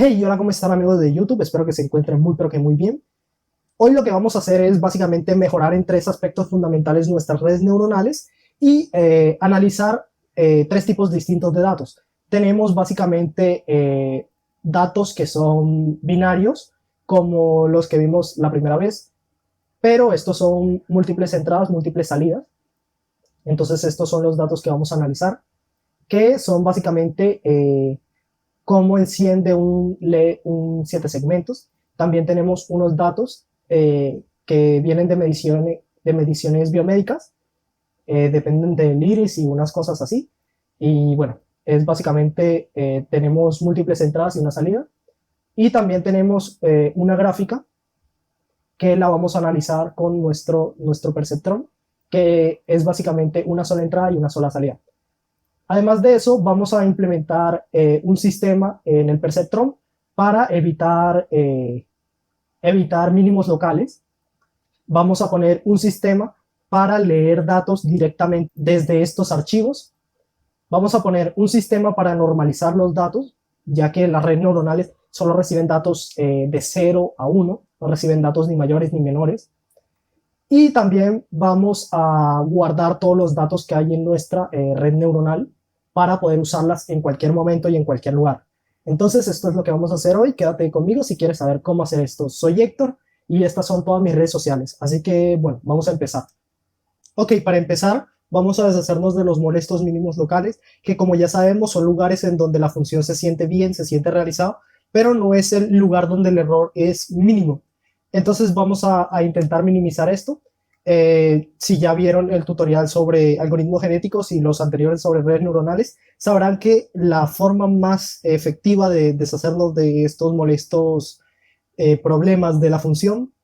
Hey, hola, ¿cómo están amigos de YouTube? Espero que se encuentren muy pero que muy bien. Hoy lo que vamos a hacer es básicamente mejorar en tres aspectos fundamentales nuestras redes neuronales y analizar tres tipos distintos de datos. Tenemos básicamente datos que son binarios, como los que vimos la primera vez, pero estos son múltiples entradas, múltiples salidas. Entonces estos son los datos que vamos a analizar, que son básicamente cómo enciende un 7 segmentos. También tenemos unos datos que vienen de mediciones biomédicas, dependen del iris y unas cosas así. Y bueno, es básicamente, tenemos múltiples entradas y una salida. Y también tenemos una gráfica que la vamos a analizar con nuestro perceptrón, que es básicamente una sola entrada y una sola salida. Además de eso, vamos a implementar un sistema en el perceptrón para evitar mínimos locales. Vamos a poner un sistema para leer datos directamente desde estos archivos. Vamos a poner un sistema para normalizar los datos, ya que las redes neuronales solo reciben datos de 0 a 1, no reciben datos ni mayores ni menores. Y también vamos a guardar todos los datos que hay en nuestra red neuronal para poder usarlas en cualquier momento y en cualquier lugar. Entonces, esto es lo que vamos a hacer hoy. Quédate conmigo si quieres saber cómo hacer esto. Soy Héctor y estas son todas mis redes sociales. Así que, bueno, vamos a empezar. Ok, para empezar, vamos a deshacernos de los molestos mínimos locales, que como ya sabemos son lugares en donde la función se siente bien, se siente realizado, pero no es el lugar donde el error es mínimo. Entonces vamos a intentar minimizar esto. Si ya vieron el tutorial sobre algoritmos genéticos y los anteriores sobre redes neuronales, sabrán que la forma más efectiva de deshacernos de estos molestos problemas de la función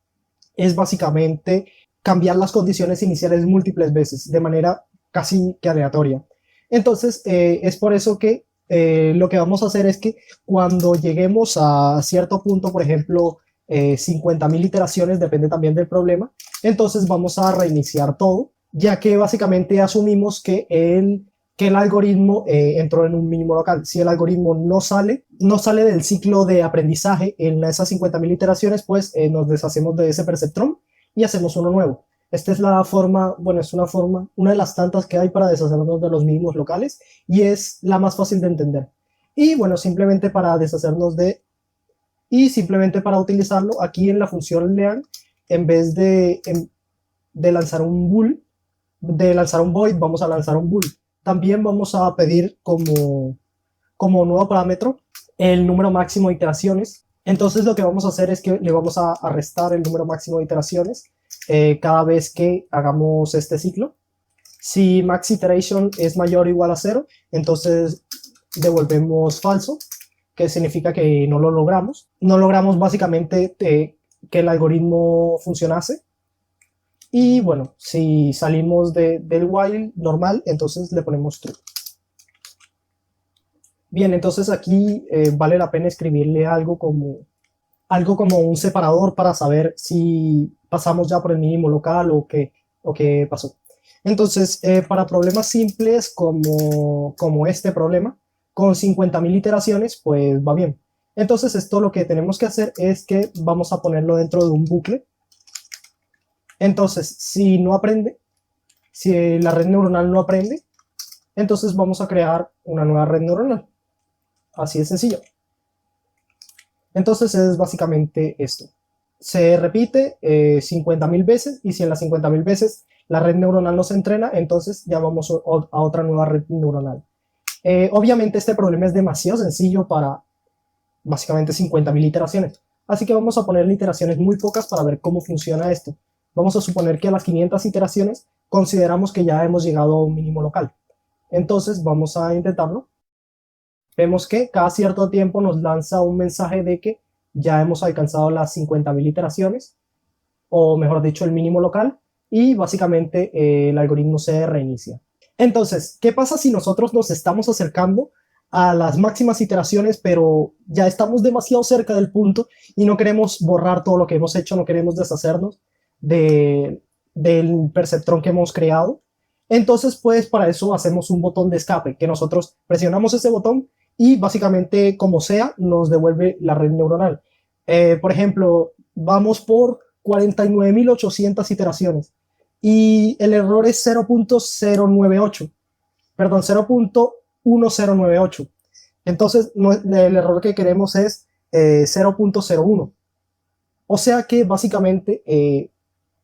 es básicamente cambiar las condiciones iniciales múltiples veces, de manera casi que aleatoria. Entonces, es por eso que lo que vamos a hacer es que cuando lleguemos a cierto punto, por ejemplo, 50.000 iteraciones, depende también del problema, entonces vamos a reiniciar todo, ya que básicamente asumimos que el algoritmo entró en un mínimo local. Si el algoritmo no sale del ciclo de aprendizaje en esas 50.000 iteraciones, pues nos deshacemos de ese perceptrón y hacemos uno nuevo. Esta es la forma, bueno, es una de las tantas que hay para deshacernos de los mínimos locales y es la más fácil de entender. Y bueno, simplemente para utilizarlo, aquí en la función learn, en vez de lanzar un bool, de lanzar un void, vamos a lanzar un bool. También vamos a pedir como nuevo parámetro el número máximo de iteraciones. Entonces lo que vamos a hacer es que le vamos a restar el número máximo de iteraciones cada vez que hagamos este ciclo. Si max iteration es mayor o igual a 0, entonces devolvemos falso, que significa que no lo logramos. No logramos básicamente que el algoritmo funcionase. Y bueno, si salimos del while normal, entonces le ponemos true. Bien, entonces aquí vale la pena escribirle algo como un separador para saber si pasamos ya por el mínimo local o qué pasó. Entonces, para problemas simples como este problema, con 50.000 iteraciones, pues va bien. Entonces, esto lo que tenemos que hacer es que vamos a ponerlo dentro de un bucle. Entonces, si la red neuronal no aprende, entonces vamos a crear una nueva red neuronal. Así de sencillo. Entonces es básicamente esto. Se repite 50.000 veces y si en las 50.000 veces la red neuronal no se entrena, entonces ya vamos a otra nueva red neuronal. Obviamente este problema es demasiado sencillo para básicamente 50.000 iteraciones. Así que vamos a poner iteraciones muy pocas para ver cómo funciona esto. Vamos a suponer que a las 500 iteraciones consideramos que ya hemos llegado a un mínimo local. Entonces vamos a intentarlo. Vemos que cada cierto tiempo nos lanza un mensaje de que ya hemos alcanzado las 50.000 iteraciones, o mejor dicho, el mínimo local, y básicamente el algoritmo se reinicia. Entonces, ¿qué pasa si nosotros nos estamos acercando a las máximas iteraciones, pero ya estamos demasiado cerca del punto y no queremos borrar todo lo que hemos hecho, no queremos deshacernos del perceptrón que hemos creado? Entonces, pues para eso hacemos un botón de escape, que nosotros presionamos ese botón y básicamente como sea nos devuelve la red neuronal. Por ejemplo, vamos por 49.800 iteraciones y el error es 0.098, perdón, 0.1098. Entonces el error que queremos es 0.01. O sea que básicamente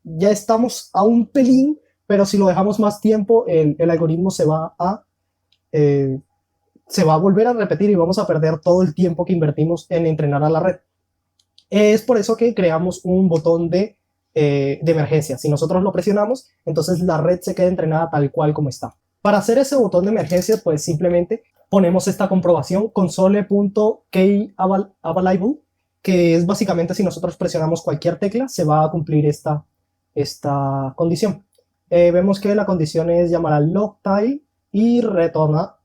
ya estamos a un pelín, pero si lo dejamos más tiempo, el algoritmo eh, se va a volver a repetir y vamos a perder todo el tiempo que invertimos en entrenar a la red. Es por eso que creamos un botón de emergencia. Si nosotros lo presionamos, entonces la red se queda entrenada tal cual como está. Para hacer ese botón de emergencia, pues simplemente ponemos esta comprobación console.keyAvailable, que es básicamente si nosotros presionamos cualquier tecla, se va a cumplir esta condición. Vemos que la condición es llamar al logtile y retorna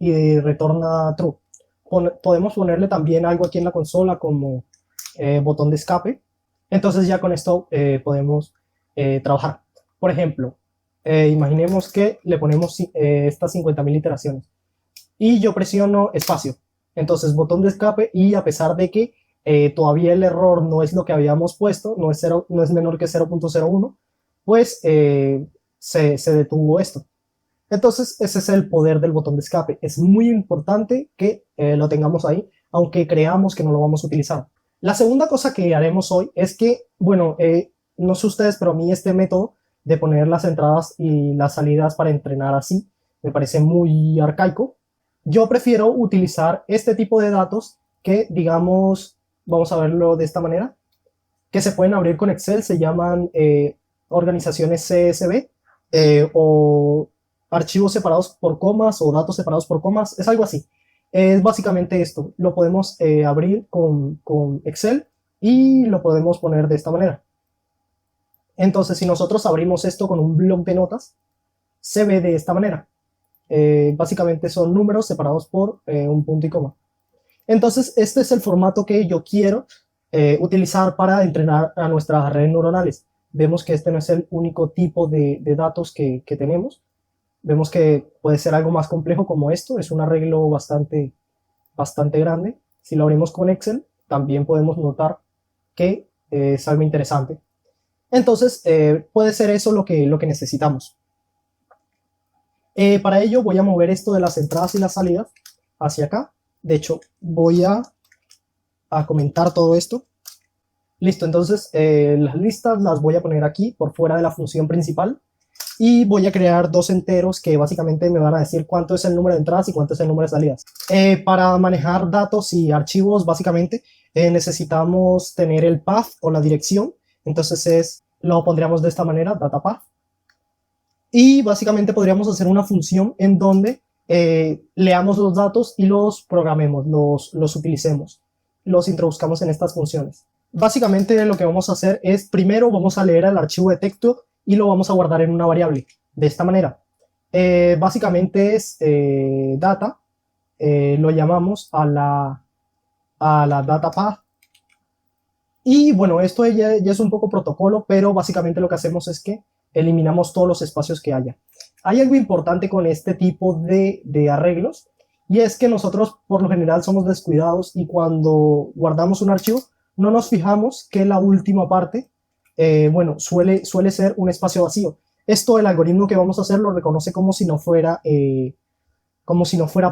true. Podemos ponerle también algo aquí en la consola como botón de escape. Entonces ya con esto podemos trabajar. Por ejemplo, imaginemos que le ponemos estas 50.000 iteraciones y yo presiono espacio. Entonces botón de escape y a pesar de que todavía el error no es lo que habíamos puesto, no es menor que 0.01, pues se detuvo esto. Entonces ese es el poder del botón de escape. Es muy importante que lo tengamos ahí, aunque creamos que no lo vamos a utilizar. La segunda cosa que haremos hoy es que, bueno, no sé ustedes, pero a mí este método de poner las entradas y las salidas para entrenar así me parece muy arcaico. Yo prefiero utilizar este tipo de datos que, digamos, vamos a verlo de esta manera, que se pueden abrir con Excel, se llaman organizaciones CSV o archivos separados por comas o datos separados por comas, es algo así. Es básicamente esto, lo podemos abrir con Excel y lo podemos poner de esta manera. Entonces, si nosotros abrimos esto con un bloc de notas, se ve de esta manera. Básicamente son números separados por un punto y coma. Entonces, este es el formato que yo quiero utilizar para entrenar a nuestras redes neuronales. Vemos que este no es el único tipo de datos que tenemos. Vemos que puede ser algo más complejo como esto. Es un arreglo bastante grande. Si lo abrimos con Excel, también podemos notar que es algo interesante. Entonces, puede ser eso lo que necesitamos. Para ello voy a mover esto de las entradas y las salidas hacia acá. De hecho, voy a comentar todo esto. Listo, entonces las listas las voy a poner aquí por fuera de la función principal y voy a crear dos enteros que básicamente me van a decir cuánto es el número de entradas y cuánto es el número de salidas. Para manejar datos y archivos básicamente necesitamos tener el path o la dirección. Entonces lo pondríamos de esta manera, data path. Y básicamente podríamos hacer una función en donde leamos los datos y los programemos, los utilicemos, los introduzcamos en estas funciones. Básicamente lo que vamos a hacer es, primero vamos a leer el archivo de texto y lo vamos a guardar en una variable, de esta manera. Básicamente es data, lo llamamos a la data path. Y bueno, esto ya es un poco protocolo, pero básicamente lo que hacemos es que eliminamos todos los espacios que haya. Hay algo importante con este tipo de arreglos, y es que nosotros por lo general somos descuidados y cuando guardamos un archivo no nos fijamos que la última parte, bueno, suele ser un espacio vacío. Esto el algoritmo que vamos a hacer lo reconoce como si no fuera,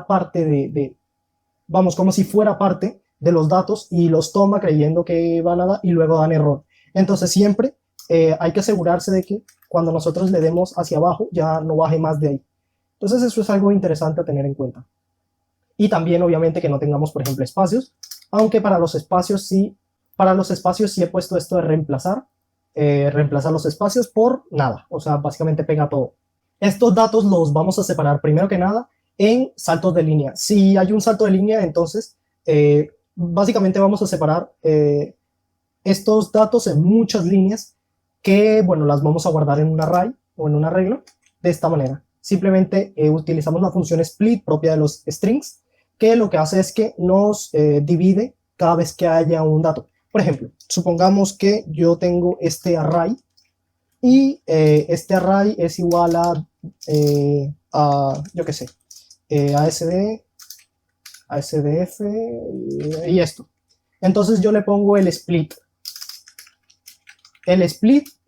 parte vamos, como si fuera parte de los datos y los toma creyendo que van a dar y luego dan error. Entonces siempre hay que asegurarse de que cuando nosotros le demos hacia abajo ya no baje más de ahí. Entonces eso es algo interesante a tener en cuenta. Y también obviamente que no tengamos, por ejemplo, espacios, aunque para los espacios sí he puesto esto de reemplazar los espacios por nada, o sea, básicamente pega todo. Estos datos los vamos a separar primero que nada en saltos de línea. Si hay un salto de línea, entonces básicamente vamos a separar estos datos en muchas líneas que, bueno, las vamos a guardar en un array o en un arreglo de esta manera. Simplemente utilizamos la función split propia de los strings, que lo que hace es que nos divide cada vez que haya un dato. Por ejemplo, supongamos que yo tengo este array y este array es igual a yo qué sé, ASD ASDF y esto. Entonces yo le pongo el split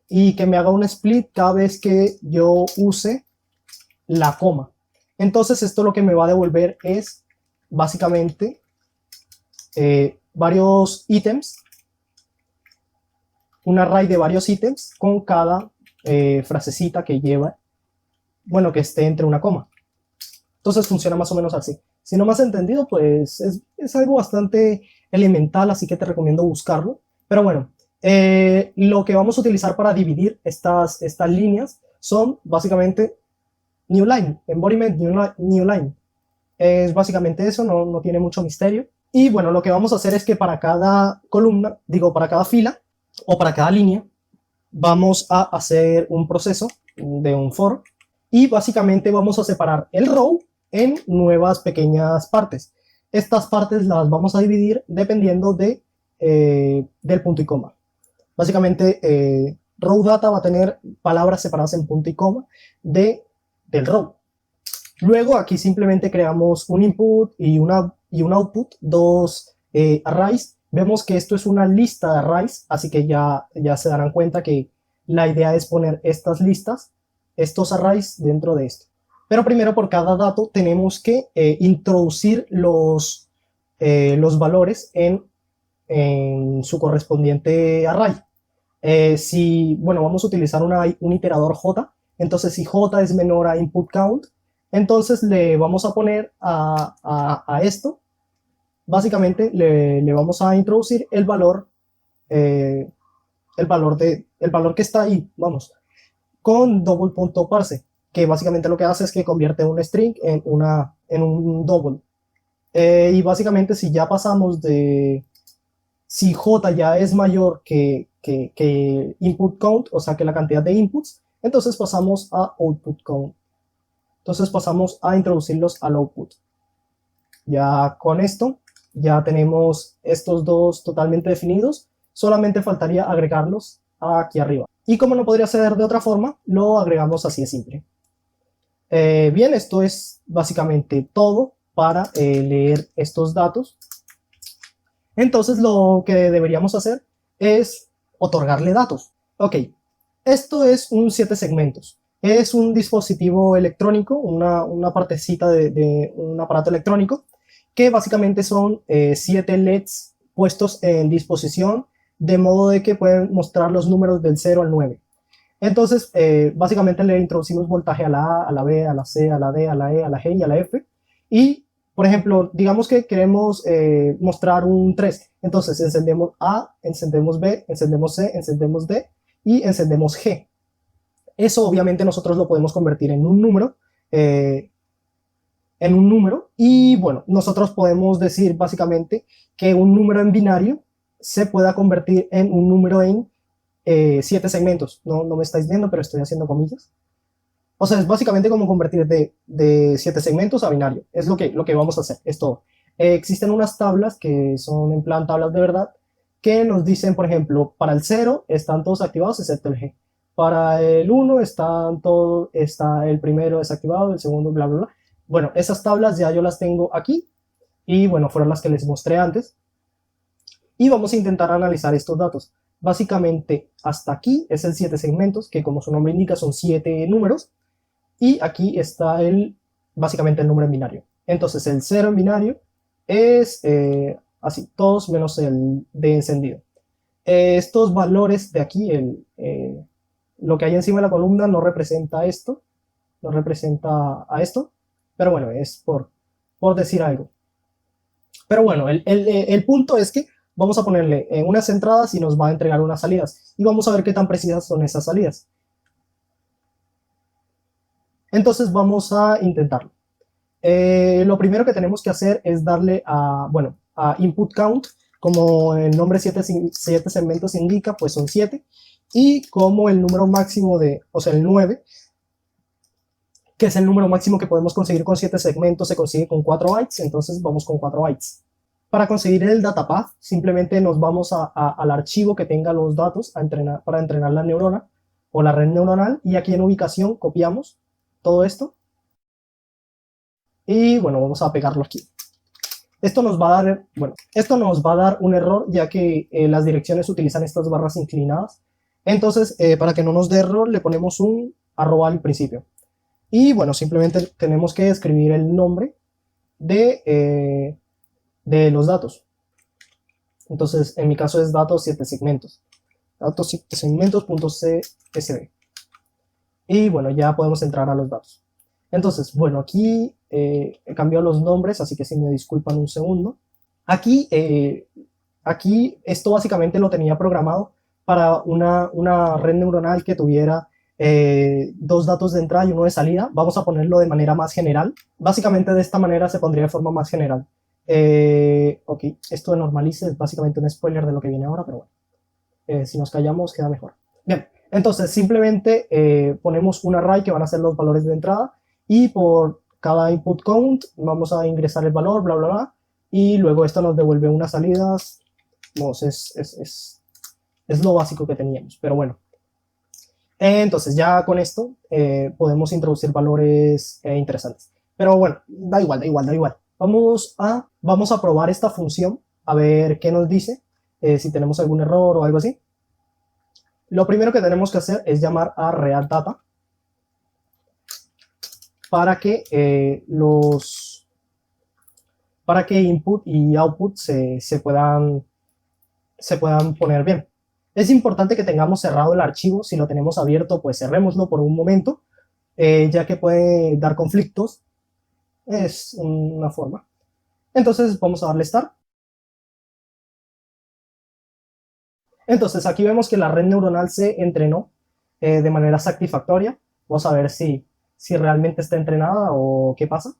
y que me haga un split cada vez que yo use la coma. Entonces esto lo que me va a devolver es básicamente varios ítems, un array de varios ítems con cada frasecita que lleva, bueno, que esté entre una coma. Entonces funciona más o menos así. Si no me has entendido, pues es algo bastante elemental, así que te recomiendo buscarlo. Pero bueno, lo que vamos a utilizar para dividir estas líneas son básicamente new line, embodiment new line. Es básicamente eso, no tiene mucho misterio. Y bueno, lo que vamos a hacer es que para cada columna, digo, para cada fila o para cada línea, vamos a hacer un proceso de un for y básicamente vamos a separar el row en nuevas pequeñas partes. Estas partes las vamos a dividir dependiendo del punto y coma. Básicamente, row data va a tener palabras separadas en punto y coma del row. Luego aquí simplemente creamos un input y un output, dos arrays. Vemos que esto es una lista de arrays, así que ya se darán cuenta que la idea es poner estas listas, estos arrays dentro de esto. Pero primero por cada dato tenemos que introducir los valores en su correspondiente array. Bueno, vamos a utilizar un iterador J, entonces si J es menor a input count, entonces le vamos a poner a esto, básicamente le vamos a introducir el valor que está ahí, vamos, con double.parse, que básicamente lo que hace es que convierte un string en un double. Y básicamente si ya pasamos si J ya es mayor que input count, o sea que la cantidad de inputs, entonces pasamos a output count. Entonces pasamos a introducirlos al output. Ya con esto, ya tenemos estos dos totalmente definidos. Solamente faltaría agregarlos aquí arriba. Y como no podría ser de otra forma, lo agregamos así de simple. Bien, esto es básicamente todo para leer estos datos. Entonces lo que deberíamos hacer es otorgarle datos. Ok, esto es un 7 segmentos. Es un dispositivo electrónico, una partecita de un aparato electrónico, que básicamente son 7 LEDs puestos en disposición, de modo de que pueden mostrar los números del 0 al 9. Entonces, básicamente le introducimos voltaje a la A, a la B, a la C, a la D, a la E, a la G y a la F. Y, por ejemplo, digamos que queremos mostrar un 3. Entonces, encendemos A, encendemos B, encendemos C, encendemos D y encendemos G. Eso obviamente nosotros lo podemos convertir en un número. Y bueno, nosotros podemos decir básicamente que un número en binario se pueda convertir en un número en 7 segmentos. No me estáis viendo, pero estoy haciendo comillas. O sea, es básicamente como convertir de 7 segmentos a binario. Es lo que vamos a hacer, es todo. Existen unas tablas que son en plan tablas de verdad, que nos dicen, por ejemplo, para el 0 están todos activados excepto el G. Para el 1 está el primero desactivado, el segundo, bla, bla, bla. Bueno, esas tablas ya yo las tengo aquí y bueno, fueron las que les mostré antes. Y vamos a intentar analizar estos datos. Básicamente, hasta aquí es el 7 segmentos, que como su nombre indica son 7 números. Y aquí está básicamente el número en binario. Entonces el 0 en binario es así, todos menos el de encendido. Estos valores de aquí, lo que hay encima de la columna no representa esto, no representa a esto, pero bueno, es por decir algo. Pero bueno, el punto es que vamos a ponerle unas entradas y nos va a entregar unas salidas. Y vamos a ver qué tan precisas son esas salidas. Entonces vamos a intentarlo. Lo primero que tenemos que hacer es darle a input count, como el nombre 7 segmentos indica, pues son 7. Y como el número máximo o sea, el 9, que es el número máximo que podemos conseguir con 7 segmentos, se consigue con 4 bytes, entonces vamos con 4 bytes. Para conseguir el datapath, simplemente nos vamos al archivo que tenga los datos para entrenar la neurona o la red neuronal, y aquí en ubicación copiamos todo esto. Y bueno, vamos a pegarlo aquí. Esto nos va a dar, bueno, esto nos va a dar un error, ya que las direcciones utilizan estas barras inclinadas. Entonces, para que no nos dé error, le ponemos un arroba al principio. Y bueno, simplemente tenemos que escribir el nombre de los datos. Entonces, en mi caso es datos 7 segmentos. Datos 7 segmentos.csv. Y bueno, ya podemos entrar a los datos. Entonces, bueno, aquí he cambiado los nombres, así que si me disculpan un segundo. Aquí, esto básicamente lo tenía programado para una red neuronal que tuviera dos datos de entrada y uno de salida. Vamos a ponerlo de manera más general. Básicamente de esta manera se pondría de forma más general. Ok, esto de normalice es básicamente un spoiler de lo que viene ahora, pero bueno, si nos callamos queda mejor. Bien, entonces simplemente ponemos un array que van a ser los valores de entrada y por cada input count vamos a ingresar el valor, bla, bla, bla, y luego esto nos devuelve unas salidas. Vamos, es lo básico que teníamos, pero bueno. Entonces ya con esto podemos introducir valores interesantes. Pero bueno, da igual. Vamos a probar esta función, a ver qué nos dice, si tenemos algún error o algo así. Lo primero que tenemos que hacer es llamar a real_data para que input y output se puedan poner bien. Es importante que tengamos cerrado el archivo. Si lo tenemos abierto, pues cerrémoslo por un momento, ya que puede dar conflictos. Es una forma. Entonces vamos a darle Start. Entonces aquí vemos que la red neuronal se entrenó de manera satisfactoria. Vamos a ver si realmente está entrenada o qué pasa.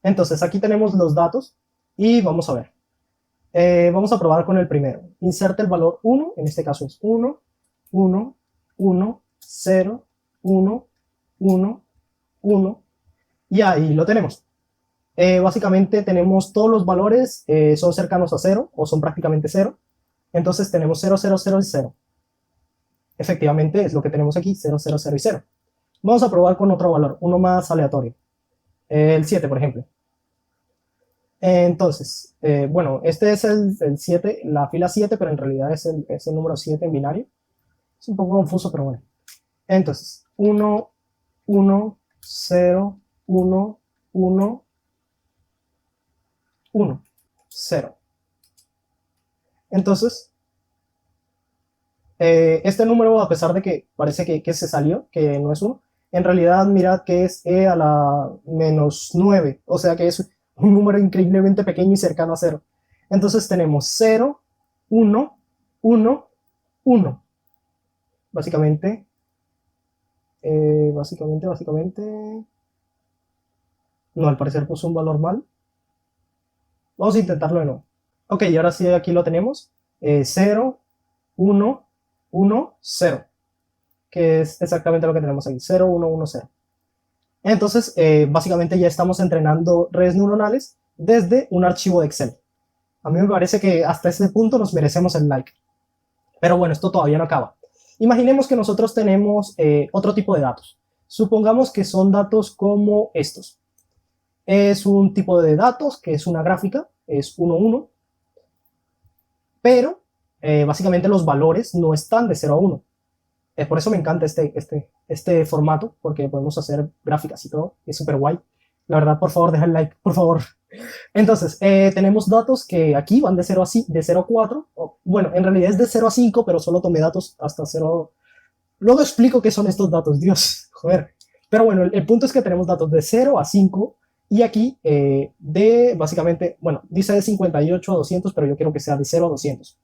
Entonces aquí tenemos los datos y vamos a ver. Vamos a probar con el primero. Inserta el valor 1, en este caso es 1, 1, 1, 0, 1, 1, 1, y ahí lo tenemos. Básicamente tenemos todos los valores, son cercanos a 0 o son prácticamente 0. Entonces tenemos 0, 0, 0 y 0. Efectivamente es lo que tenemos aquí, 0, 0, 0 y 0. Vamos a probar con otro valor, uno más aleatorio. El 7, por ejemplo. Entonces, bueno, este es el 7, la fila 7, pero en realidad es el número 7 en binario. Es un poco confuso, pero bueno. Entonces, 1, 1, 0, 1, 1, 1, 0. Entonces, este número, a pesar de que parece que se salió, que no es 1, en realidad mirad que es e a la menos 9, o sea que es un número increíblemente pequeño y cercano a 0. Entonces tenemos 0, 1, 1, 1. Básicamente, no, al parecer puso un valor mal. Vamos a intentarlo de nuevo. Ok, y ahora sí, aquí lo tenemos. 0, 1, 1, 0. Que es exactamente lo que tenemos aquí. 0, 1, 1, 0. Entonces, básicamente ya estamos entrenando redes neuronales desde un archivo de Excel. A mí me parece que hasta este punto nos merecemos el like. Pero bueno, esto todavía no acaba. Imaginemos que nosotros tenemos otro tipo de datos. Supongamos que son datos como estos. Es un tipo de datos que es una gráfica, es 1, 1. Pero básicamente los valores no están de 0 a 1. Por eso me encanta este formato, porque podemos hacer gráficas y todo. Es súper guay. La verdad, por favor, deja el like, por favor. Entonces, tenemos datos que aquí van de 0 a 4. Bueno, en realidad es de 0 a 5, pero solo tomé datos hasta 0. Luego explico qué son estos datos, Dios, joder. Pero bueno, el punto es que tenemos datos de 0 a 5. Y aquí, básicamente, bueno, dice de 58 a 200, pero yo quiero que sea de 0 a 200.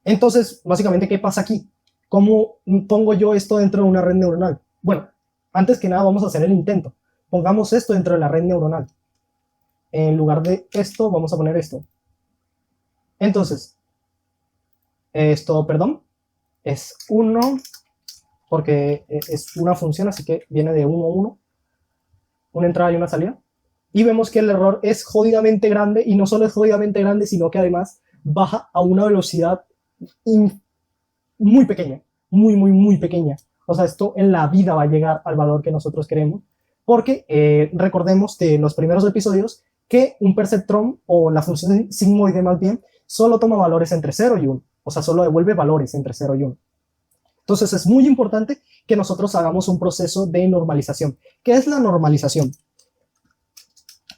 Entonces, básicamente, ¿qué pasa aquí? ¿Cómo pongo yo esto dentro de una red neuronal? Bueno, antes que nada vamos a hacer el intento. Pongamos esto dentro de la red neuronal. En lugar de esto, vamos a poner esto. Entonces, esto, perdón, es 1, porque es una función, así que viene de 1 a 1. Una entrada y una salida. Y vemos que el error es jodidamente grande, y no solo es jodidamente grande, sino que además baja a una velocidad muy pequeña, muy pequeña. O sea, esto en la vida va a llegar al valor que nosotros queremos, porque recordemos de los primeros episodios que un perceptrón o la función sigmoide más bien solo toma valores entre 0 y 1, o sea, solo devuelve valores entre 0 y 1. Entonces es muy importante que nosotros hagamos un proceso de normalización. ¿Qué es la normalización?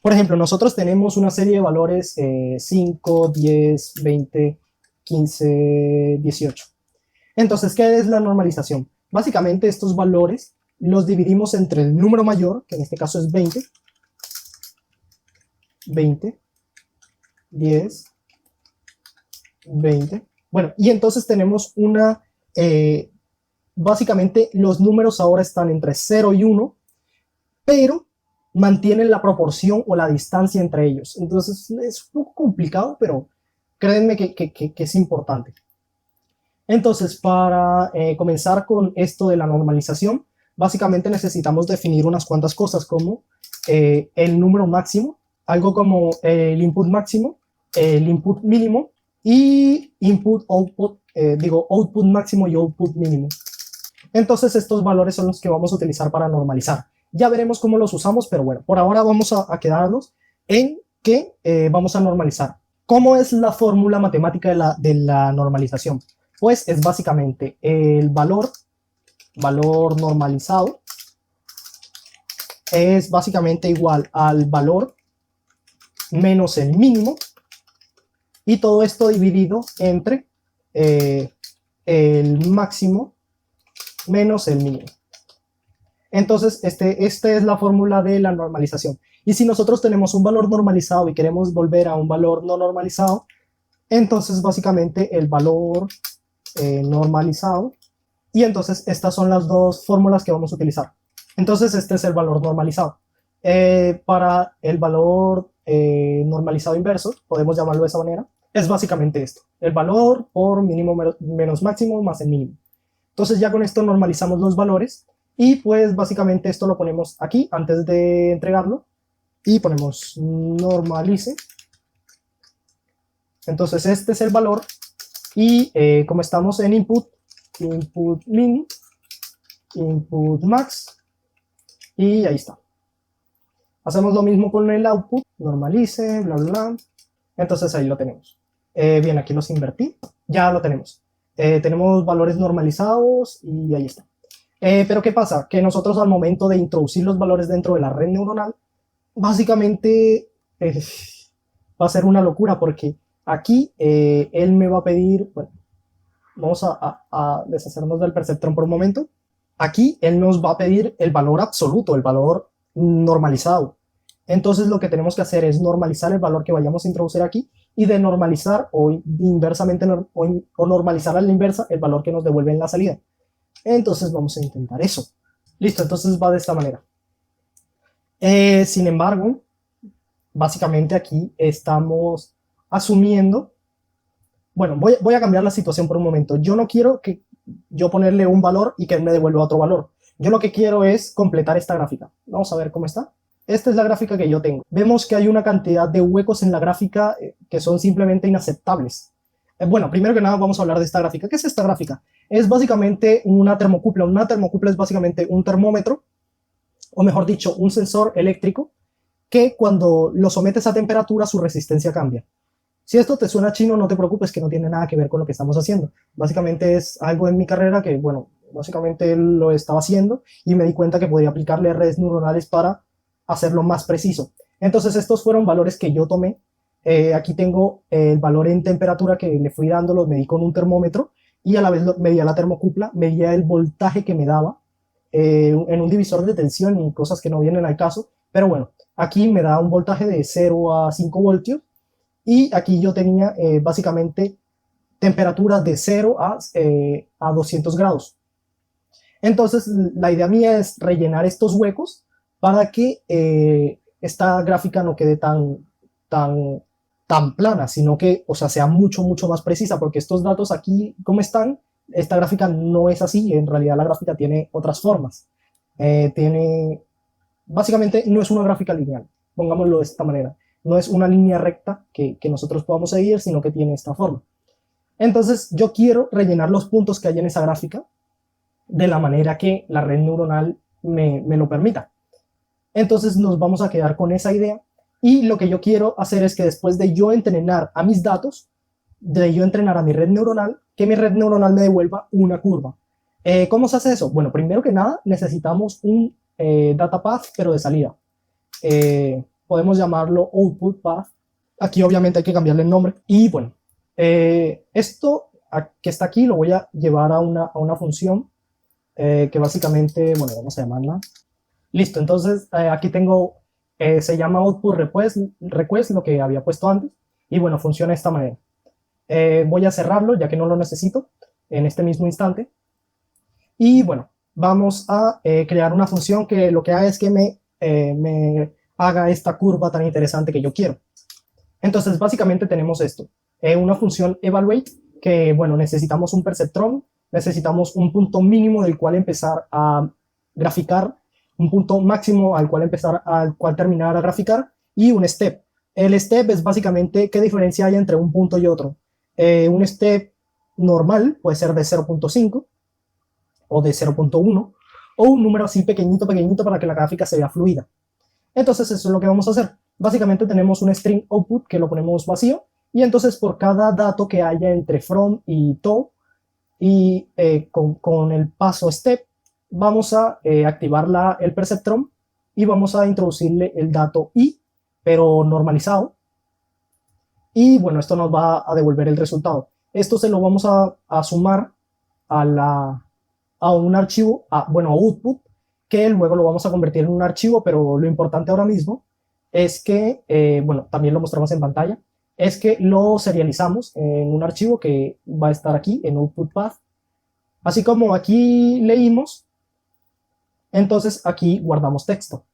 Por ejemplo, nosotros tenemos una serie de valores 5, 10, 20, 15, 18. Entonces, ¿qué es la normalización? Básicamente estos valores los dividimos entre el número mayor, que en este caso es 20, 20, 10, 20. Bueno, y entonces tenemos una... básicamente los números ahora están entre 0 y 1, pero mantienen la proporción o la distancia entre ellos. Entonces es un poco complicado, pero créanme que es importante. Entonces, para comenzar con esto de la normalización, básicamente necesitamos definir unas cuantas cosas como el número máximo, algo como el input máximo, el input mínimo y output máximo y output mínimo. Entonces estos valores son los que vamos a utilizar para normalizar. Ya veremos cómo los usamos, pero bueno, por ahora vamos a quedarnos en que vamos a normalizar. ¿Cómo es la fórmula matemática de la normalización? Pues es básicamente el valor normalizado es básicamente igual al valor menos el mínimo, y todo esto dividido entre el máximo menos el mínimo. Entonces, esta es la fórmula de la normalización. Y si nosotros tenemos un valor normalizado y queremos volver a un valor no normalizado, entonces básicamente el valor normalizado, y entonces estas son las dos fórmulas que vamos a utilizar. Entonces este es el valor normalizado. Para el valor normalizado inverso, podemos llamarlo de esa manera, es básicamente esto, el valor por mínimo menos máximo más el mínimo. Entonces ya con esto normalizamos los valores, y pues básicamente esto lo ponemos aquí antes de entregarlo, y ponemos normalice. Entonces este es el valor, y como estamos en input min, input max, y ahí está. Hacemos lo mismo con el output, normalice, bla bla bla. Entonces ahí lo tenemos. Bien, aquí los invertí, ya lo tenemos. Tenemos valores normalizados y ahí está. Pero ¿qué pasa? Que nosotros al momento de introducir los valores dentro de la red neuronal, básicamente va a ser una locura, porque aquí él me va a pedir, bueno, vamos a deshacernos del perceptrón por un momento. Aquí él nos va a pedir el valor absoluto, el valor normalizado. Entonces lo que tenemos que hacer es normalizar el valor que vayamos a introducir aquí, y de normalizar o inversamente o normalizar a la inversa el valor que nos devuelve en la salida. Entonces vamos a intentar eso. Listo, entonces va de esta manera. Sin embargo, básicamente aquí estamos asumiendo... Bueno, voy a cambiar la situación por un momento. Yo no quiero que yo ponerle un valor y que él me devuelva otro valor. Yo lo que quiero es completar esta gráfica. Vamos a ver cómo está. Esta es la gráfica que yo tengo. Vemos que hay una cantidad de huecos en la gráfica que son simplemente inaceptables. Bueno, primero que nada vamos a hablar de esta gráfica. ¿Qué es esta gráfica? Es básicamente una termocupla. Una termocupla es básicamente un termómetro, o mejor dicho, un sensor eléctrico, que cuando lo sometes a temperatura su resistencia cambia. Si esto te suena chino, no te preocupes, que no tiene nada que ver con lo que estamos haciendo. Básicamente es algo en mi carrera que, bueno, básicamente lo estaba haciendo y me di cuenta que podía aplicarle redes neuronales para hacerlo más preciso. Entonces estos fueron valores que yo tomé. Aquí tengo el valor en temperatura que le fui dando, los medí con un termómetro, y a la vez medía la termocupla, medía el voltaje que me daba en un divisor de tensión y cosas que no vienen al caso. Pero bueno, aquí me da un voltaje de 0 a 5 voltios, y aquí yo tenía básicamente temperaturas de 0 a 200 grados. Entonces la idea mía es rellenar estos huecos para que esta gráfica no quede tan plana, sino que, o sea, sea mucho más precisa, porque estos datos aquí, como están, esta gráfica no es así. En realidad la gráfica tiene otras formas. Básicamente no es una gráfica lineal, pongámoslo de esta manera. No es una línea recta que nosotros podamos seguir, sino que tiene esta forma. Entonces yo quiero rellenar los puntos que hay en esa gráfica de la manera que la red neuronal me lo permita. Entonces nos vamos a quedar con esa idea, Y lo que yo quiero hacer es que después de yo entrenar a mis datos, de yo entrenar a mi red neuronal, que mi red neuronal me devuelva una curva. ¿Cómo se hace eso? Bueno, primero que nada necesitamos un data path, pero de salida. Podemos llamarlo output path. Aquí obviamente hay que cambiarle el nombre. Y bueno, esto que está aquí lo voy a llevar a una función que básicamente, bueno, vamos a llamarla. Listo, entonces aquí tengo, se llama output request, lo que había puesto antes. Y bueno, funciona de esta manera. Voy a cerrarlo ya que no lo necesito en este mismo instante. Y bueno, vamos a crear una función que lo que haga es que me haga esta curva tan interesante que yo quiero. Entonces, básicamente tenemos esto. Una función evaluate, que bueno, necesitamos un perceptrón, necesitamos un punto mínimo del cual empezar a graficar, un punto máximo al cual terminar a graficar, y un step. El step es básicamente qué diferencia hay entre un punto y otro. Un step normal puede ser de 0.5 o de 0.1 o un número así pequeñito, pequeñito para que la gráfica se vea fluida. Entonces eso es lo que vamos a hacer. Básicamente tenemos un string output que lo ponemos vacío y entonces por cada dato que haya entre from y to y con el paso step vamos a activar el perceptron y vamos a introducirle el dato i, pero normalizado. Y bueno, esto nos va a devolver el resultado. Esto se lo vamos a sumar a un archivo, bueno, a output, que luego lo vamos a convertir en un archivo, pero lo importante ahora mismo es que, bueno, también lo mostramos en pantalla, es que lo serializamos en un archivo que va a estar aquí en output path. Así como aquí leímos, entonces aquí guardamos texto.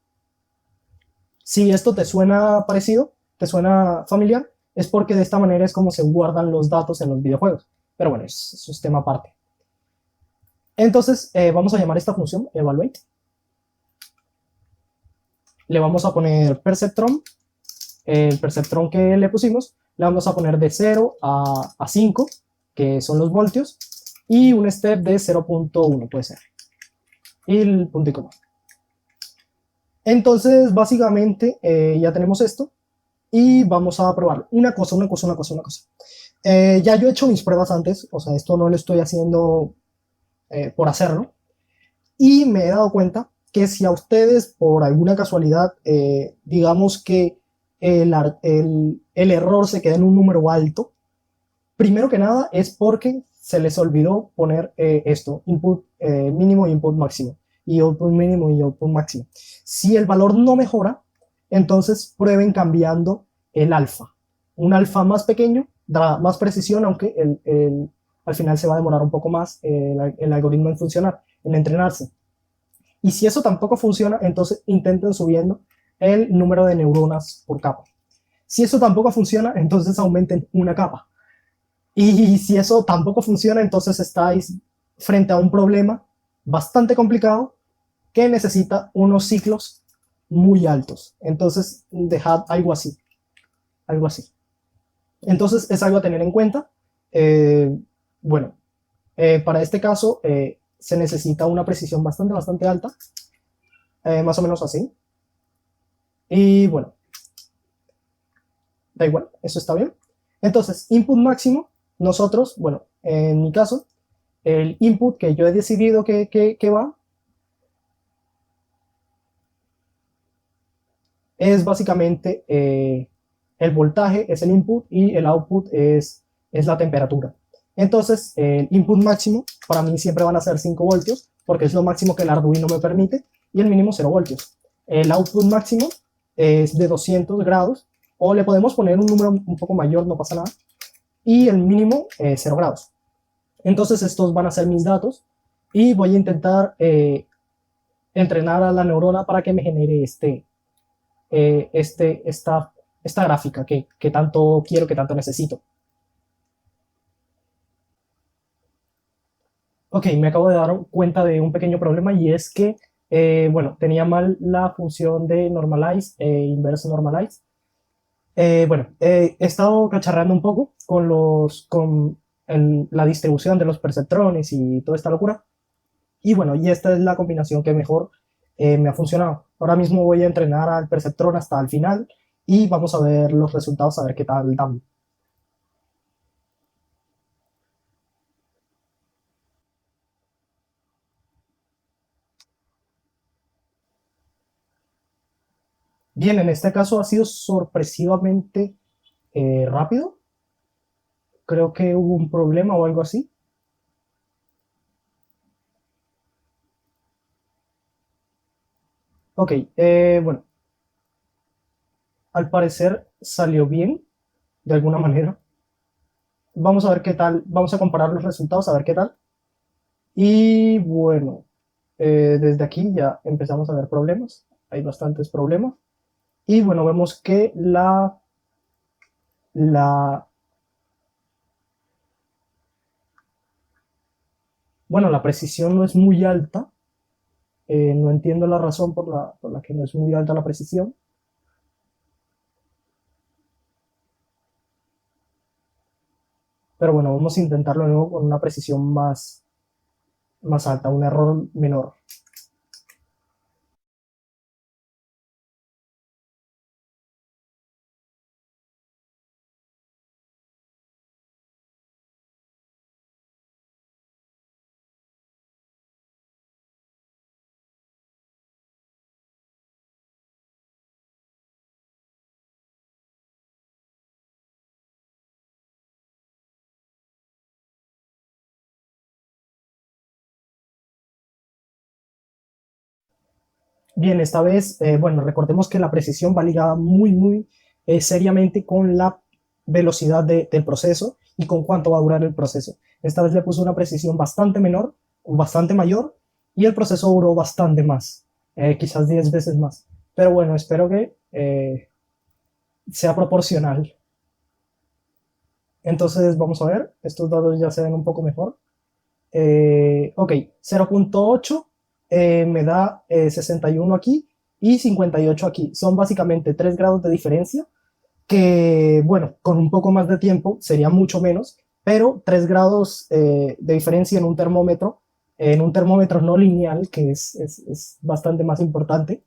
Si esto te suena parecido, te suena familiar, es porque de esta manera es como se guardan los datos en los videojuegos. Pero bueno, eso es tema aparte. Entonces, vamos a llamar esta función evaluate. Le vamos a poner perceptron. El perceptron que le pusimos, le vamos a poner de 0 a 5, que son los voltios, y un step de 0.1 puede ser. Y el punto y coma. Entonces, básicamente, ya tenemos esto. Y vamos a probarlo. Una cosa. Ya yo he hecho mis pruebas antes, o sea, esto no lo estoy haciendo por hacerlo. Y me he dado cuenta que si a ustedes, por alguna casualidad, digamos que el error se queda en un número alto, primero que nada es porque se les olvidó poner esto, input mínimo y input máximo, y output mínimo y output máximo. Si el valor no mejora, entonces prueben cambiando el alfa. Un alfa más pequeño da más precisión, aunque al final se va a demorar un poco más el algoritmo en funcionar, en entrenarse. Y si eso tampoco funciona, entonces intenten subiendo el número de neuronas por capa. Si eso tampoco funciona, entonces aumenten una capa. Y si eso tampoco funciona, entonces estáis frente a un problema bastante complicado que necesita unos ciclos muy altos. Entonces, dejad algo así. Algo así. Entonces, es algo a tener en cuenta. Bueno, para este caso se necesita una precisión bastante alta. Más o menos así. Y bueno, da igual, eso está bien. Entonces, input máximo, nosotros, bueno, en mi caso, el input que yo he decidido que va es básicamente el voltaje es el input y el output es la temperatura. Entonces, el input máximo para mí siempre van a ser 5 voltios, porque es lo máximo que el Arduino me permite, y el mínimo 0 voltios. El output máximo es de 200 grados, o le podemos poner un número un poco mayor, no pasa nada, y el mínimo 0 grados. Entonces, estos van a ser mis datos, y voy a intentar entrenar a la neurona para que me genere esta gráfica que tanto quiero, que tanto necesito. Ok, me acabo de dar cuenta de un pequeño problema y es que, bueno, tenía mal la función de normalize e inverse normalize. Bueno, he estado cacharreando un poco con la distribución de los perceptrones y toda esta locura. Y bueno, y esta es la combinación que mejor me ha funcionado. Ahora mismo voy a entrenar al perceptrón hasta el final y vamos a ver los resultados, a ver qué tal dan. Bien, en este caso ha sido sorpresivamente rápido. Creo que hubo un problema o algo así. Ok, bueno, al parecer salió bien, de alguna manera. Vamos a ver qué tal, vamos a comparar los resultados, a ver qué tal. Y bueno, desde aquí ya empezamos a ver problemas, hay bastantes problemas. Y bueno, vemos que la, bueno, la precisión no es muy alta. No entiendo la razón por la que no es muy alta la precisión. Pero bueno, vamos a intentarlo de nuevo con una precisión más alta, un error menor. Bien, esta vez, bueno, recordemos que la precisión va ligada muy seriamente con la velocidad del proceso y con cuánto va a durar el proceso. Esta vez le puse una precisión bastante menor, bastante mayor, y el proceso duró bastante más, quizás 10 veces más. Pero bueno, espero que sea proporcional. Entonces, vamos a ver, estos datos ya se ven un poco mejor. Ok, 0.8 me da 61 aquí y 58 aquí. Son básicamente 3 grados de diferencia, que bueno, con un poco más de tiempo sería mucho menos, pero 3 grados de diferencia en un termómetro no lineal, que es bastante más importante,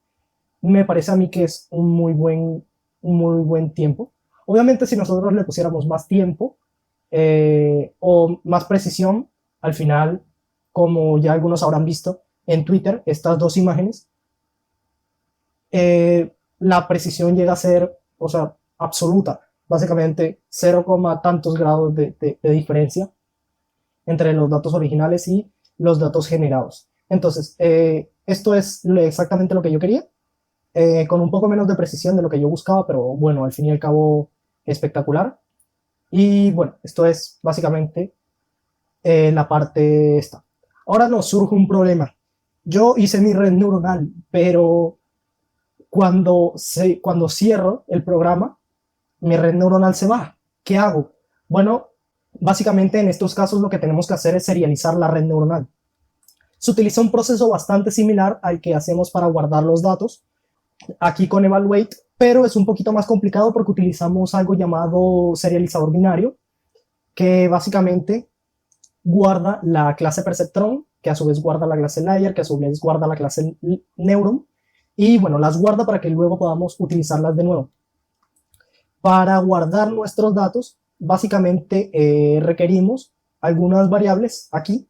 me parece a mí que es un muy buen tiempo. Obviamente si nosotros le pusiéramos más tiempo o más precisión, al final, como ya algunos habrán visto en Twitter, estas dos imágenes, la precisión llega a ser, o sea, absoluta, básicamente 0, tantos grados de diferencia entre los datos originales y los datos generados. Entonces, esto es exactamente lo que yo quería, con un poco menos de precisión de lo que yo buscaba, pero bueno, al fin y al cabo espectacular. Y bueno, esto es básicamente la parte esta. Ahora nos surge un problema. Yo hice mi red neuronal, pero cuando cierro el programa, mi red neuronal se va. ¿Qué hago? Bueno, básicamente en estos casos lo que tenemos que hacer es serializar la red neuronal. Se utiliza un proceso bastante similar al que hacemos para guardar los datos, aquí con Evaluate, pero es un poquito más complicado porque utilizamos algo llamado serializador binario, que básicamente guarda la clase perceptron, que a su vez guarda la clase layer, que a su vez guarda la clase neuron, y bueno, las guarda para que luego podamos utilizarlas de nuevo. Para guardar nuestros datos, básicamente requerimos algunas variables aquí,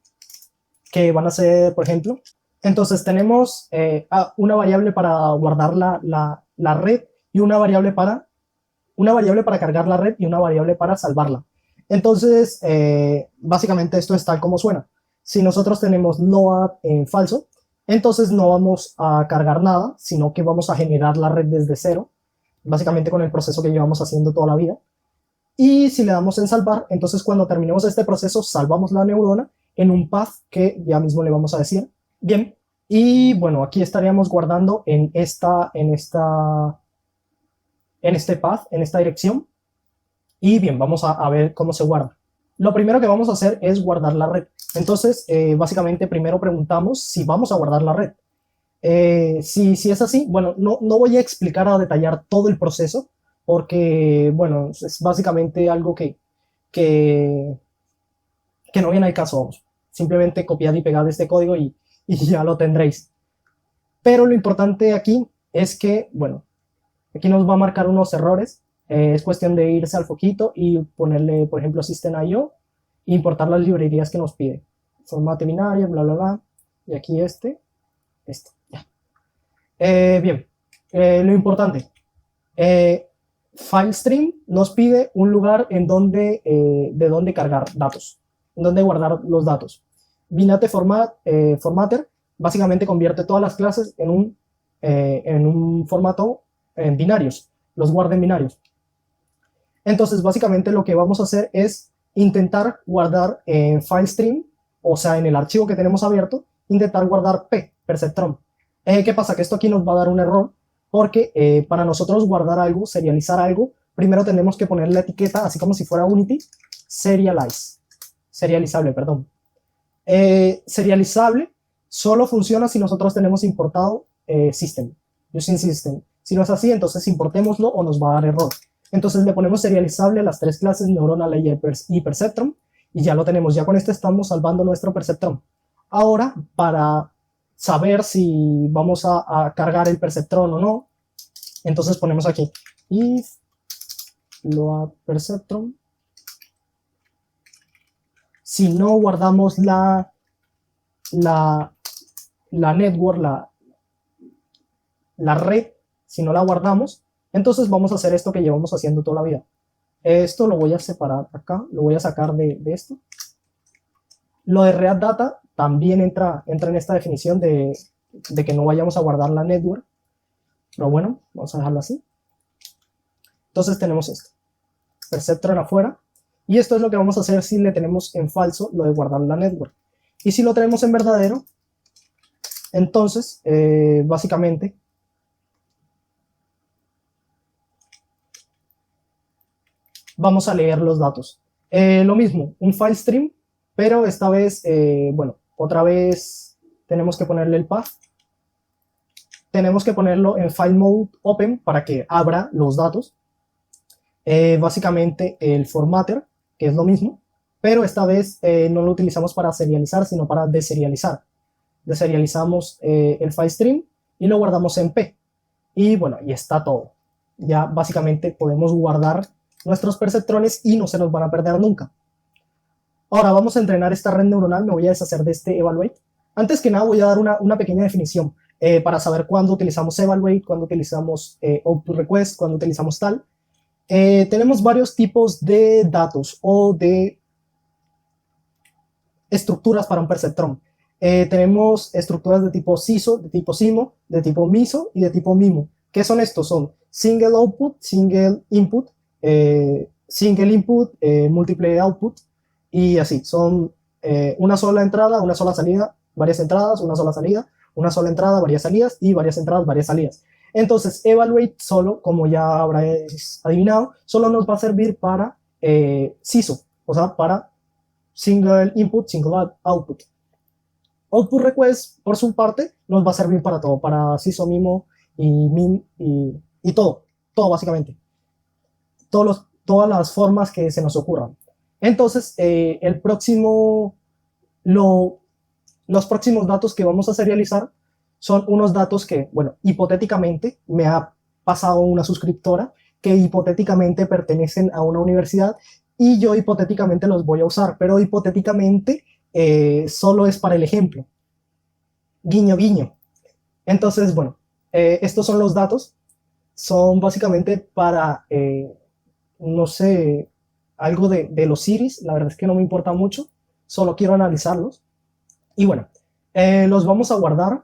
que van a ser, por ejemplo, entonces tenemos una variable para guardar la red y una variable para cargar la red y una variable para salvarla. Entonces, básicamente esto es tal como suena. Si nosotros tenemos load en falso, entonces no vamos a cargar nada, sino que vamos a generar la red desde cero, básicamente con el proceso que llevamos haciendo toda la vida. Y si le damos en salvar, entonces cuando terminemos este proceso, salvamos la neurona en un path que ya mismo le vamos a decir. Bien, y bueno, aquí estaríamos guardando en este path, en esta dirección. Y bien, vamos a ver cómo se guarda. Lo primero que vamos a hacer es guardar la red. Entonces, básicamente primero preguntamos si vamos a guardar la red. Si es así, bueno, no voy a explicar a detallar todo el proceso, porque, bueno, es básicamente algo que, que no viene al caso. Vamos. Simplemente copiad y pegad este código y ya lo tendréis. Pero lo importante aquí es que, bueno, Aquí nos va a marcar unos errores. Es cuestión de irse al foquito y ponerle, por ejemplo, System.io e importar las librerías que nos pide. Formato binario, bla, bla, bla. Y aquí ya. Bien, lo importante. FileStream nos pide un lugar en donde, de donde cargar datos, en donde guardar los datos. Binate Formatter básicamente convierte todas las clases en un formato en binarios, los guarda en binarios. Entonces, básicamente lo que vamos a hacer es intentar guardar en FileStream, o sea, en el archivo que tenemos abierto, intentar guardar perceptron. ¿Qué pasa? Que esto aquí nos va a dar un error, porque para nosotros guardar algo, serializar algo, primero tenemos que poner la etiqueta, así como si fuera Unity, serializable, perdón. Serializable solo funciona si nosotros tenemos importado system, using system. Si no es así, entonces importémoslo o nos va a dar error. Entonces le ponemos serializable a las tres clases neuronal y perceptron y ya lo tenemos. Ya con esto estamos salvando nuestro perceptron. Ahora, para saber si vamos a cargar el perceptron o no, entonces ponemos aquí if load perceptron. Si no guardamos la network, la red, si no la guardamos, entonces vamos a hacer esto que llevamos haciendo toda la vida. Esto lo voy a separar acá, lo voy a sacar de esto. Lo de React Data también entra en esta definición de que no vayamos a guardar la network. Pero bueno, vamos a dejarlo así. Entonces tenemos esto. Perceptron afuera. Y esto es lo que vamos a hacer si le tenemos en falso lo de guardar la network. Y si lo tenemos en verdadero, entonces, básicamente, vamos a leer los datos. Lo mismo, un file stream, pero esta vez, bueno, otra vez tenemos que ponerle el path. Tenemos que ponerlo en file mode open para que abra los datos. Básicamente el formatter, que es lo mismo, pero esta vez no lo utilizamos para serializar, sino para deserializar. Deserializamos el file stream y lo guardamos en P. Y bueno, y está todo. Ya básicamente podemos guardar nuestros perceptrones y no se nos van a perder nunca. Ahora vamos a entrenar esta red neuronal, me voy a deshacer de este evaluate. Antes que nada voy a dar una pequeña definición para saber cuándo utilizamos evaluate, cuándo utilizamos output request, cuándo utilizamos tal. Tenemos varios tipos de datos o de estructuras para un perceptron. Tenemos estructuras de tipo SISO, de tipo SIMO, de tipo MISO y de tipo MIMO. ¿Qué son estos? Son single output, single input, multiple output y así. Son una sola entrada, una sola salida, varias entradas, una sola salida, una sola entrada, varias salidas y varias entradas, varias salidas. Entonces, evaluate solo, como ya habréis adivinado, solo nos va a servir para SISO, o sea, para single input, single output. Output request, por su parte, nos va a servir para todo, para SISO, MIMO y MIM y todo básicamente. Todas las formas que se nos ocurran. Entonces, los próximos datos que vamos a serializar son unos datos que, bueno, hipotéticamente me ha pasado una suscriptora que hipotéticamente pertenecen a una universidad y yo hipotéticamente los voy a usar, pero hipotéticamente solo es para el ejemplo. Guiño, guiño. Entonces, bueno, estos son los datos. Son básicamente para, no sé, algo de los series. La verdad es que no me importa mucho. Solo quiero analizarlos. Y bueno, los vamos a guardar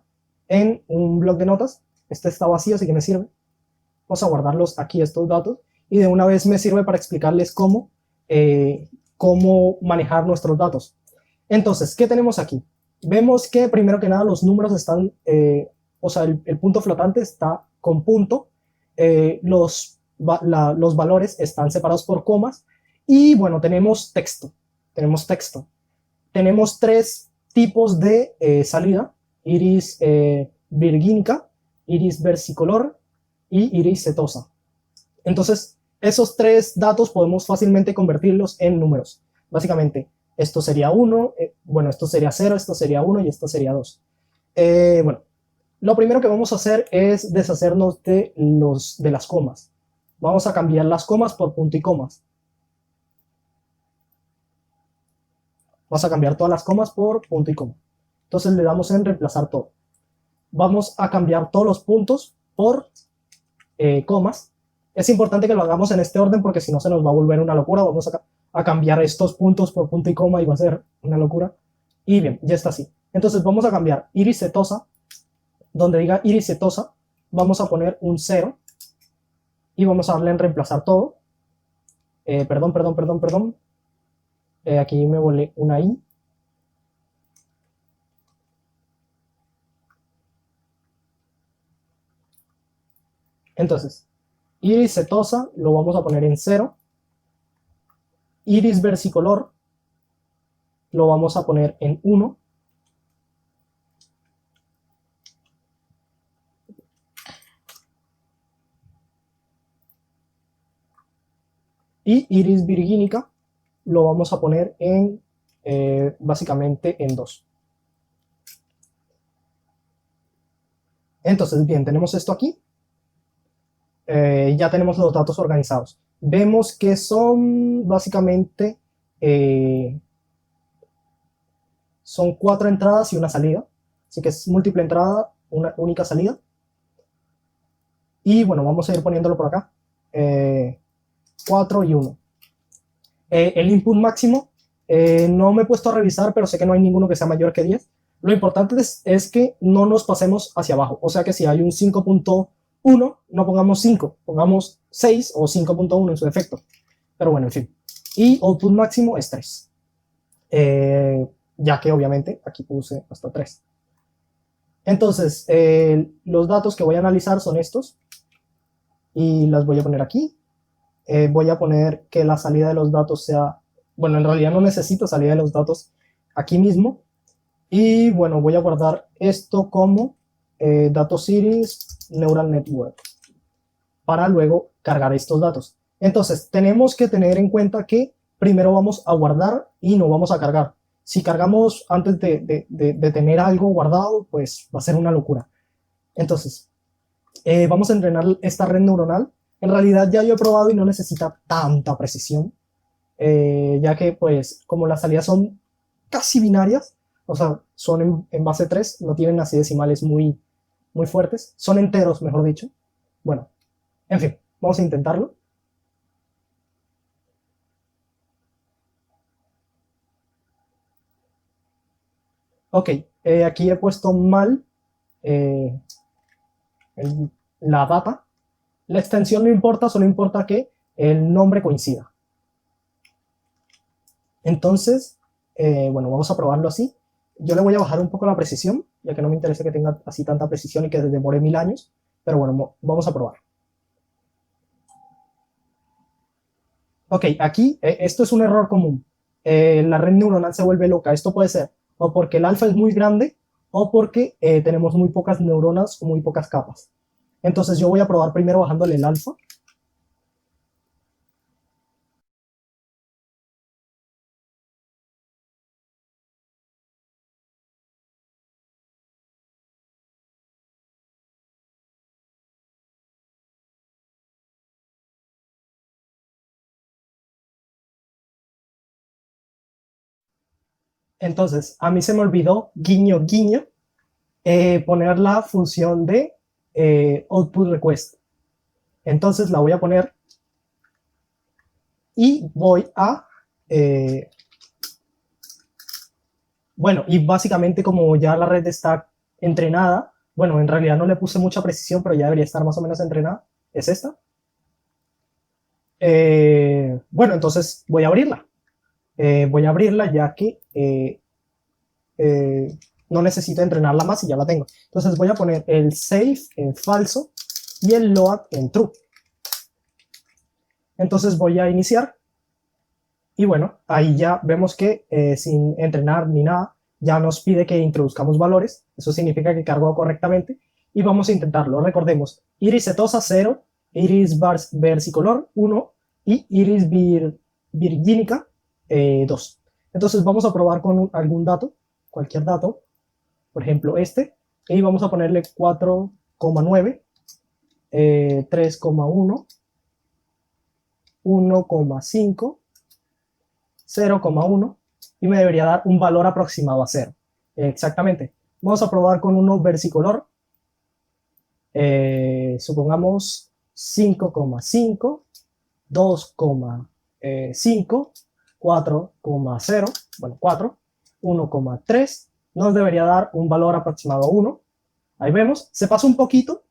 en un bloc de notas. Este está vacío, así que me sirve. Vamos a guardarlos aquí, estos datos. Y de una vez me sirve para explicarles cómo manejar nuestros datos. Entonces, ¿qué tenemos aquí? Vemos que primero que nada los números están, o sea, el punto flotante está con punto. Los valores están separados por comas. Y bueno, tenemos texto. Tenemos tres tipos de salida: iris virgínica, iris versicolor y iris setosa. Entonces, esos tres datos podemos fácilmente convertirlos en números. Básicamente, esto sería 1, bueno, esto sería 0, esto sería 1 y esto sería 2. Bueno, Lo primero que vamos a hacer es deshacernos de las comas. Vamos a cambiar las comas por punto y comas. Vamos a cambiar todas las comas por punto y coma. Entonces le damos en reemplazar todo. Vamos a cambiar todos los puntos por comas. Es importante que lo hagamos en este orden porque si no se nos va a volver una locura. Vamos a cambiar estos puntos por punto y coma y va a ser una locura. Y bien, ya está así. Entonces vamos a cambiar iris setosa. Donde diga iris setosa, vamos a poner un 0 y vamos a darle en reemplazar todo. Perdón. Aquí me volé una i. Entonces, iris setosa lo vamos a poner en 0. Iris versicolor lo vamos a poner en 1. Y iris virgínica lo vamos a poner en, básicamente en 2. Entonces, bien, tenemos esto aquí. Ya tenemos los datos organizados. Vemos que son básicamente son 4 entradas y una salida. Así que es múltiple entrada, una única salida. Y bueno, vamos a ir poniéndolo por acá. 4 y 1. El input máximo, no me he puesto a revisar, pero sé que no hay ninguno que sea mayor que 10. Lo importante es que no nos pasemos hacia abajo. O sea que si hay un 5.1, no pongamos 5, pongamos 6 o 5.1 en su defecto. Pero bueno, en fin. Y output máximo es 3. Ya que obviamente aquí puse hasta 3. Entonces, los datos que voy a analizar son estos. Y las voy a poner aquí. Voy a poner que la salida de los datos sea, bueno, en realidad no necesito salida de los datos aquí mismo. Y bueno, voy a guardar esto como datos series neural network para luego cargar estos datos. Entonces, tenemos que tener en cuenta que primero vamos a guardar y no vamos a cargar. Si cargamos antes de tener algo guardado, pues va a ser una locura. Entonces, vamos a entrenar esta red neuronal. En realidad ya yo he probado y no necesita tanta precisión, ya que pues como las salidas son casi binarias, o sea, son en base 3, no tienen así decimales muy, muy fuertes, son enteros, mejor dicho. Bueno, en fin, vamos a intentarlo. Ok, aquí he puesto mal eh, la data. La extensión no importa, solo importa que el nombre coincida. Entonces, bueno, vamos a probarlo así. Yo le voy a bajar un poco la precisión, ya que no me interesa que tenga así tanta precisión y que demore 1000 años. Pero bueno, vamos a probar. Ok, aquí esto es un error común. La red neuronal se vuelve loca. Esto puede ser o porque el alfa es muy grande o porque tenemos muy pocas neuronas o muy pocas capas. Entonces yo voy a probar primero bajándole el alfa. Entonces, a mí se me olvidó, guiño, guiño, poner la función de output request. Entonces la voy a poner y voy a... bueno, y básicamente como ya la red está entrenada, bueno, en realidad no le puse mucha precisión, pero ya debería estar más o menos entrenada, es esta. Bueno, entonces voy a abrirla. Voy a abrirla ya que no necesito entrenarla más y ya la tengo. Entonces voy a poner el safe en falso y el load en true. Entonces voy a iniciar y bueno, ahí ya vemos que sin entrenar ni nada, ya nos pide que introduzcamos valores. Eso significa que cargó correctamente y vamos a intentarlo. Recordemos, iris setosa 0, iris versicolor 1 y iris virgínica 2. Entonces vamos a probar con algún dato, cualquier dato, por ejemplo este. y vamos a ponerle 4,9, 3,1, 1,5, 0,1 y me debería dar un valor aproximado a 0. Exactamente. Vamos a probar con uno versicolor. Supongamos 5,5, 2,5, 4,0, bueno, 4, 1,3. Nos debería dar un valor aproximado a 1. Ahí vemos, se pasó un poquito,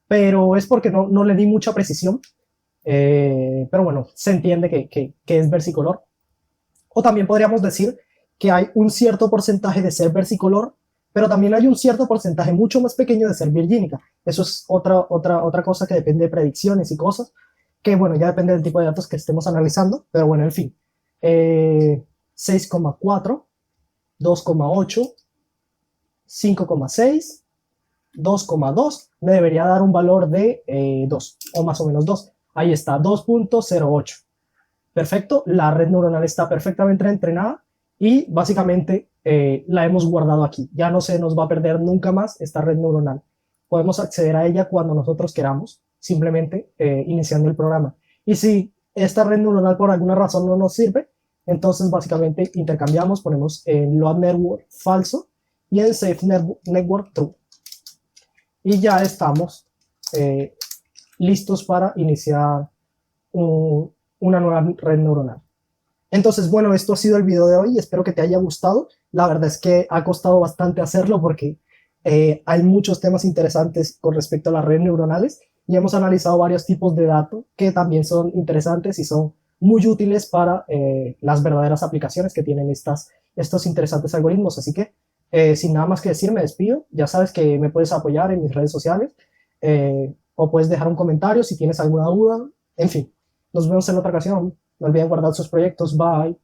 pero es porque no le di mucha precisión. Pero bueno, se entiende que es versicolor. O también podríamos decir que hay un cierto porcentaje de ser versicolor, pero también hay un cierto porcentaje mucho más pequeño de ser virgínica. Eso es otra cosa que depende de predicciones y cosas, que bueno, ya depende del tipo de datos que estemos analizando, pero bueno, en fin. 6,4, 2,8, 5,6, 2,2, me debería dar un valor de 2, o más o menos 2. Ahí está, 2,08. Perfecto, la red neuronal está perfectamente entrenada y básicamente la hemos guardado aquí. Ya no se nos va a perder nunca más esta red neuronal. Podemos acceder a ella cuando nosotros queramos, simplemente iniciando el programa. Y si esta red neuronal por alguna razón no nos sirve, entonces básicamente intercambiamos, ponemos en load network falso y en safe network true. Y ya estamos listos para iniciar una nueva red neuronal. Entonces, bueno, esto ha sido el video de hoy. Espero que te haya gustado. La verdad es que ha costado bastante hacerlo porque hay muchos temas interesantes con respecto a las redes neuronales y hemos analizado varios tipos de datos que también son interesantes y son muy útiles para las verdaderas aplicaciones que tienen estos interesantes algoritmos. Así que, sin nada más que decir, me despido. Ya sabes que me puedes apoyar en mis redes sociales o puedes dejar un comentario si tienes alguna duda. En fin, nos vemos en otra ocasión. No olviden guardar sus proyectos. Bye.